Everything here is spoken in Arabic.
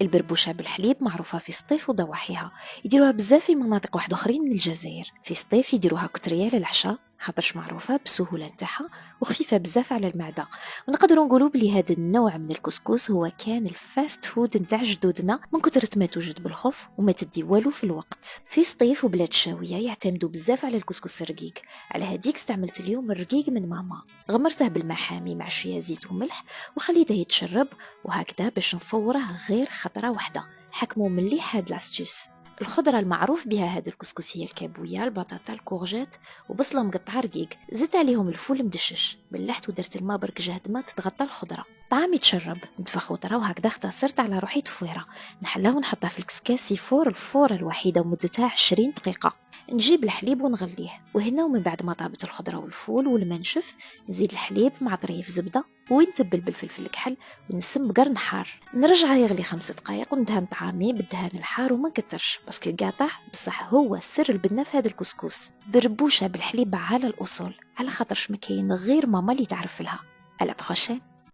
البربوشة بالحليب معروفة في الصيف وضواحيها، يديروها بزاف في مناطق واحد اخرين من الجزائر. في الصيف يديروها كترية للعشاء خاطرش معروفة بسهولة نتاعها وخفيفة بزاف على المعدة. ونقدروا نقولوا بلي هذا النوع من الكسكس هو كان الفاست فود نتاع جدودنا من كتر ما توجد بالخف وما تدي والو في الوقت. في الصيف وبلاد الشاوية يعتمدوا بزاف على الكسكس الرقيق، على هديك استعملت اليوم الرقيق من ماما. غمرته بالماء حامي مع شوية زيت وملح وخليته يتشرب، وهكذا باش نفوره غير خطرة واحدة. حكموا مليح هاد لاستيوس. الخضرة المعروف بها هاد الكسكس هي الكابويا، البطاطا، الكورجات وبصلة مقطعة رقيق. زدت عليهم الفول مدشش، بلحت ودرت الماء برك جهد ما تتغطى الخضرة. طعام يتشرب، نتفخ وطرا، وهكذا اختصرت على روحي تفويرة. نحلها ونحطها في الكسكاسي فور الفورة الوحيدة ومدتها 20 دقيقة. نجيب الحليب ونغليه، وهنا ومن بعد ما طابت الخضرة والفول والماء نشف نزيد الحليب مع طريف زبدة ونتبل بالفلفل الكحل ونسم بقرن حار. نرجعه يغلي 5 دقائق وندهن طعامي بالدهان الحار وما نكترش باسكو قاطع، بصح هو سر البنة في هذا الكسكس. بربوشة بالحليب على الأصول، على خاطرش ما كاين غير ماما اللي تعرف لها. على بروشين.